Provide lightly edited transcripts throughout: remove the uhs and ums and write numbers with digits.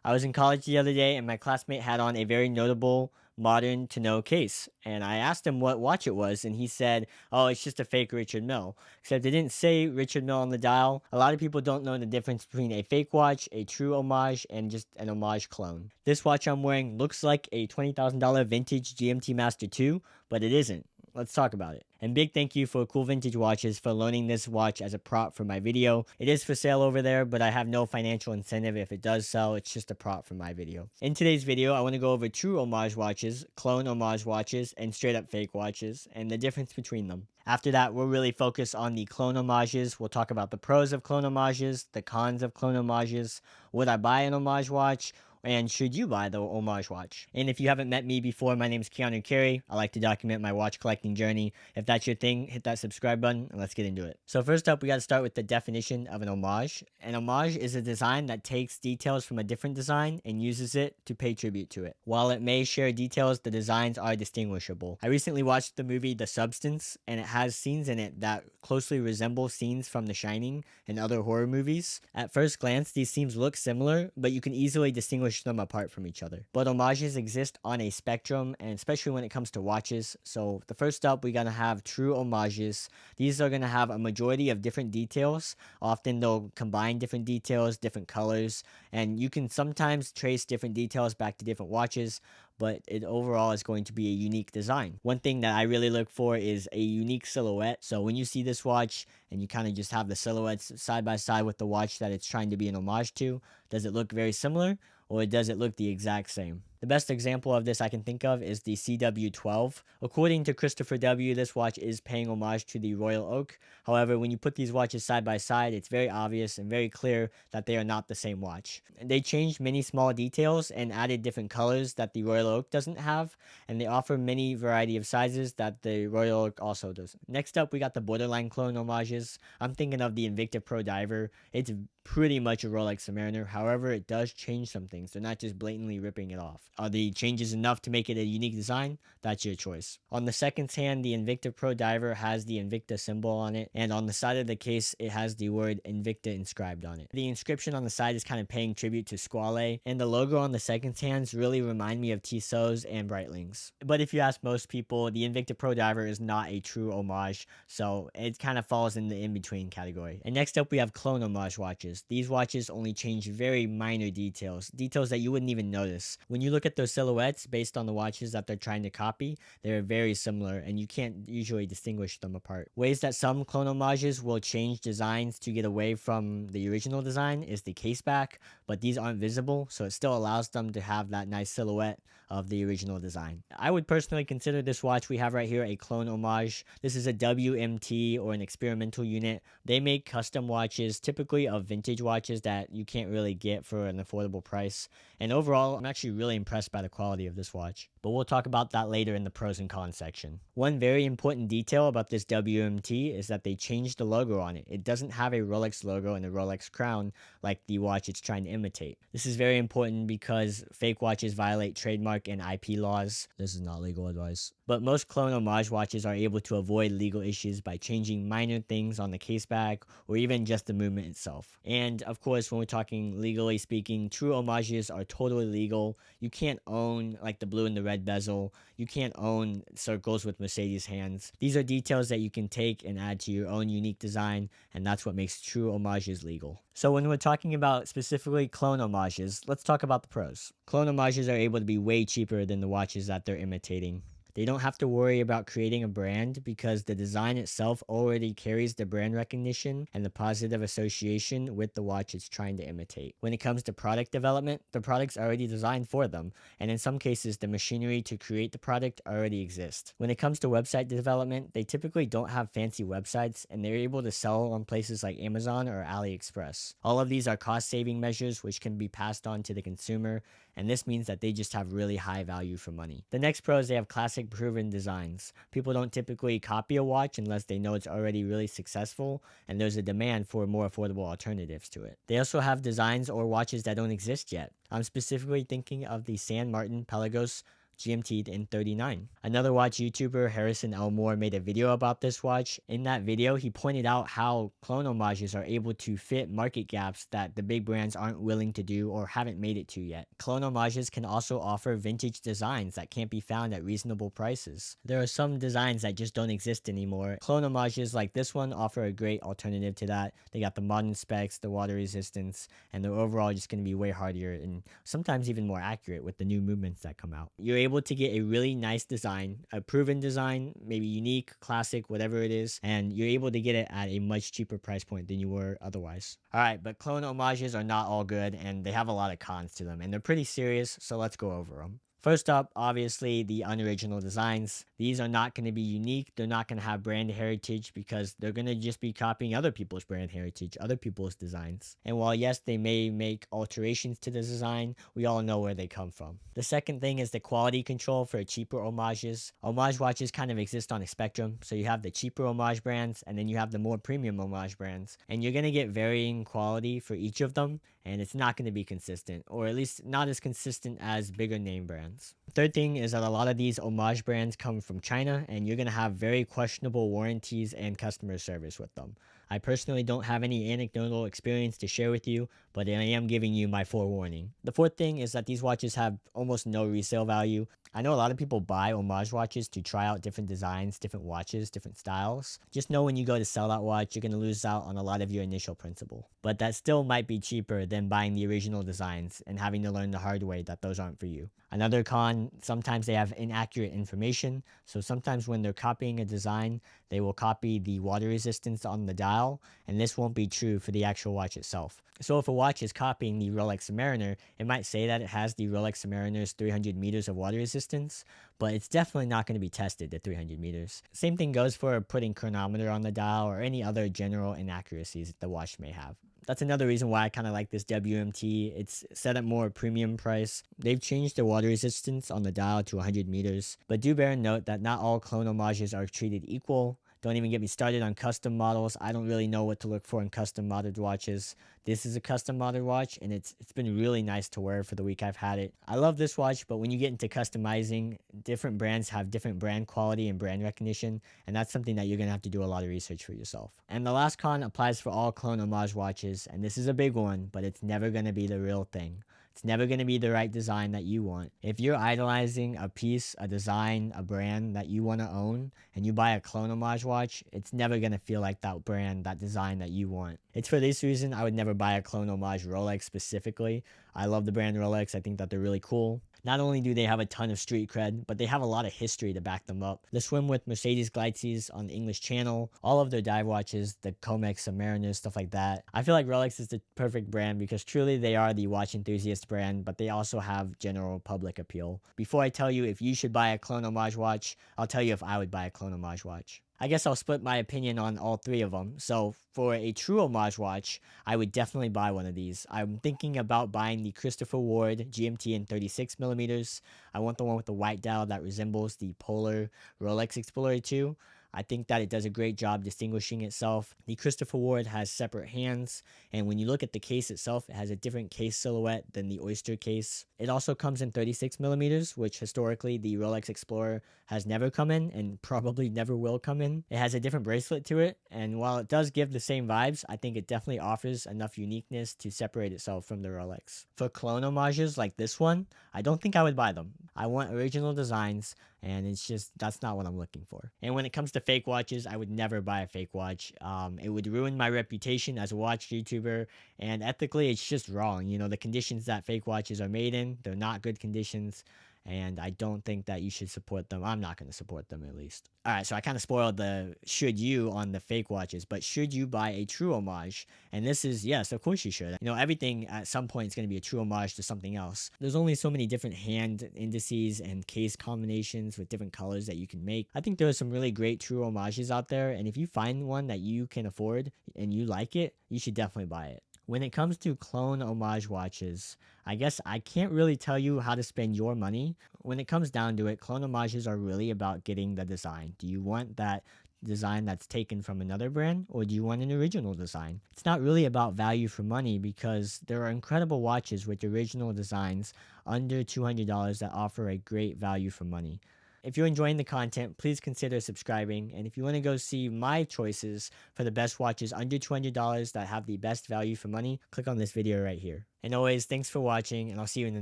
I was in college the other day and my classmate had on a very notable modern to know case. And I asked him what watch it was, and he said, "Oh, it's just a fake Richard Mille." Except they didn't say Richard Mille on the dial. A lot of people don't know the difference between a fake watch, a true homage, and just an homage clone. This watch I'm wearing looks like a $20,000 vintage GMT Master 2, but it isn't. Let's talk about it. And big thank you for Cool Vintage Watches for loaning this watch as a prop for my video. It is for sale over there, but I have no financial incentive if it does sell. It's just a prop for my video. In today's video, I want to go over true homage watches, clone homage watches, and straight up fake watches, and the difference between them. After that, we'll really focus on the clone homages. We'll talk about the pros of clone homages, the cons of clone homages, would I buy an homage watch, and should you buy the homage watch? And if you haven't met me before, my name is Keanu Carey. I like to document my watch collecting journey. If that's your thing, hit that subscribe button and let's get into it. So first up, we got to start with the definition of an homage. An homage is a design that takes details from a different design and uses it to pay tribute to it. While it may share details, the designs are distinguishable. I recently watched the movie The Substance, and it has scenes in it that closely resemble scenes from The Shining and other horror movies. At first glance, these scenes look similar, but you can easily distinguish them apart from each other. But homages exist on a spectrum, and especially when it comes to watches. So the first up, we're gonna have true homages. These are gonna have a majority of different details. Often they'll combine different details, different colors, and you can sometimes trace different details back to different watches, but it overall is going to be a unique design. One thing that I really look for is a unique silhouette. So when you see this watch and you kind of just have the silhouettes side by side with the watch that it's trying to be an homage to, does it look very similar or does it look the exact same? The best example of this I can think of is the CW12. According to Christopher W., this watch is paying homage to the Royal Oak. However, when you put these watches side by side, it's very obvious and very clear that they are not the same watch. They changed many small details and added different colors that the Royal Oak doesn't have, and they offer many variety of sizes that the Royal Oak also doesn't. Next up, we got the borderline clone homages. I'm thinking of the Invicta Pro Diver. It's pretty much a Rolex Submariner. However, it does change some things. They're not just blatantly ripping it off. Are the changes enough to make it a unique design? That's your choice. On the second hand, the Invicta Pro Diver has the Invicta symbol on it, and on the side of the case, it has the word Invicta inscribed on it. The inscription on the side is kind of paying tribute to Squale, and the logo on the second hands really remind me of Tissot's and Breitling's. But if you ask most people, the Invicta Pro Diver is not a true homage, so it kind of falls in the in-between category. And next up, we have clone homage watches. These watches only change very minor details that you wouldn't even notice. When you look at those silhouettes based on the watches that they're trying to copy, they're very similar and you can't usually distinguish them apart. Ways that some clone homages will change designs to get away from the original design is the case back, but these aren't visible, so it still allows them to have that nice silhouette of the original design. I would personally consider this watch we have right here a clone homage. This is a WMT, or an experimental unit. They make custom watches, typically of vintage watches that you can't really get for an affordable price. And overall, I'm actually really impressed by the quality of this watch. But we'll talk about that later in the pros and cons section. One very important detail about this WMT is that they changed the logo on it. It doesn't have a Rolex logo and a Rolex crown like the watch it's trying to imitate. This is very important because fake watches violate trademark and IP laws. This is not legal advice. But most clone homage watches are able to avoid legal issues by changing minor things on the case back or even just the movement itself. And of course, when we're talking legally speaking, true homages are totally legal. You can't own like the blue and the red bezel. You can't own circles with Mercedes hands. These are details that you can take and add to your own unique design, and that's what makes true homages legal. So when we're talking about specifically clone homages, let's talk about the pros. Clone homages are able to be way cheaper than the watches that they're imitating. They don't have to worry about creating a brand because the design itself already carries the brand recognition and the positive association with the watch it's trying to imitate. When it comes to product development, the product's already designed for them, and in some cases, the machinery to create the product already exists. When it comes to website development, they typically don't have fancy websites, and they're able to sell on places like Amazon or AliExpress. All of these are cost-saving measures which can be passed on to the consumer, and this means that they just have really high value for money. The next pro is they have classic proven designs. People don't typically copy a watch unless they know it's already really successful and there's a demand for more affordable alternatives to it. They also have designs or watches that don't exist yet. I'm specifically thinking of the San Martin Pelagos GMT in 39. Another watch YouTuber, Harrison Elmore, made a video about this watch. In that video, he pointed out how clone homages are able to fit market gaps that the big brands aren't willing to do or haven't made it to yet. Clone homages can also offer vintage designs that can't be found at reasonable prices. There are some designs that just don't exist anymore. Clone homages like this one offer a great alternative to that. They got the modern specs, the water resistance, and they're overall just going to be way hardier and sometimes even more accurate with the new movements that come out. You're able to get a really nice design, a proven design, maybe unique, classic, whatever it is, and you're able to get it at a much cheaper price point than you were otherwise. Alright, but clone homages are not all good and they have a lot of cons to them, and they're pretty serious, so let's go over them. First up, obviously, the unoriginal designs. These are not going to be unique. They're not going to have brand heritage because they're going to just be copying other people's brand heritage, other people's designs. And while, yes, they may make alterations to the design, we all know where they come from. The second thing is the quality control for cheaper homages. Homage watches kind of exist on a spectrum. So you have the cheaper homage brands and then you have the more premium homage brands. And you're going to get varying quality for each of them. And it's not going to be consistent, or at least not as consistent as bigger name brands. Third thing is that a lot of these homage brands come from China, and you're going to have very questionable warranties and customer service with them. I personally don't have any anecdotal experience to share with you, but I am giving you my forewarning. The fourth thing is that these watches have almost no resale value. I know a lot of people buy homage watches to try out different designs, different watches, different styles. Just know when you go to sell that watch, you're going to lose out on a lot of your initial principal. But that still might be cheaper than buying the original designs and having to learn the hard way that those aren't for you. Another con, sometimes they have inaccurate information. So sometimes when they're copying a design, they will copy the water resistance on the dial, and this won't be true for the actual watch itself. So if a watch is copying the Rolex Submariner, it might say that it has the Rolex Submariner's 300 meters of water resistance, but it's definitely not going to be tested at 300 meters. Same thing goes for putting chronometer on the dial or any other general inaccuracies the watch may have. That's another reason why I kind of like this WMT. It's set at more premium price. They've changed the water resistance on the dial to 100 meters, but do bear in note that not all clone homages are treated equal. Don't even get me started on custom models. I don't really know what to look for in custom modded watches. This is a custom modded watch, and it's been really nice to wear for the week I've had it. I love this watch, but when you get into customizing, different brands have different brand quality and brand recognition, and that's something that you're going to have to do a lot of research for yourself. And the last con applies for all clone homage watches, and this is a big one, but it's never going to be the real thing. It's never going to be the right design that you want. If you're idolizing a piece, a design, a brand that you want to own, and you buy a clone homage watch, it's never going to feel like that brand, that design that you want. It's for this reason I would never buy a clone homage Rolex specifically. I love the brand Rolex. I think that they're really cool. Not only do they have a ton of street cred, but they have a lot of history to back them up. The swim with Mercedes Gleitzies on the English Channel, all of their dive watches, the Comex Submariners, stuff like that. I feel like Rolex is the perfect brand because truly they are the watch enthusiast brand, but they also have general public appeal. Before I tell you if you should buy a clone homage watch, I'll tell you if I would buy a clone homage watch. I guess I'll split my opinion on all three of them. So for a true homage watch, I would definitely buy one of these. I'm thinking about buying the Christopher Ward GMT in 36 millimeters. I want the one with the white dial that resembles the Polar Rolex Explorer 2. I think that it does a great job distinguishing itself. The Christopher Ward has separate hands, and when you look at the case itself, it has a different case silhouette than the Oyster case. It also comes in 36 millimeters, which historically the Rolex Explorer has never come in and probably never will come in. It has a different bracelet to it, and while it does give the same vibes, I think it definitely offers enough uniqueness to separate itself from the Rolex. For clone homages like this one, I don't think I would buy them. I want original designs, and it's just, that's not what I'm looking for. And when it comes to fake watches, I would never buy a fake watch. It would ruin my reputation as a watch YouTuber, and ethically, it's just wrong. You know, the conditions that fake watches are made in, they're not good conditions, and I don't think that you should support them. I'm not going to support them, at least. All right, so I kind of spoiled the should you on the fake watches, but should you buy a true homage? And this is, yes, of course you should. You know, everything at some point is going to be a true homage to something else. There's only so many different hand indices and case combinations with different colors that you can make. I think there are some really great true homages out there, and if you find one that you can afford and you like it, you should definitely buy it. When it comes to clone homage watches, I guess I can't really tell you how to spend your money. When it comes down to it, clone homages are really about getting the design. Do you want that design that's taken from another brand, or do you want an original design? It's not really about value for money because there are incredible watches with original designs under $200 that offer a great value for money. If you're enjoying the content, please consider subscribing. And if you want to go see my choices for the best watches under $200 that have the best value for money, click on this video right here. And always, thanks for watching, and I'll see you in the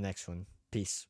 next one. Peace.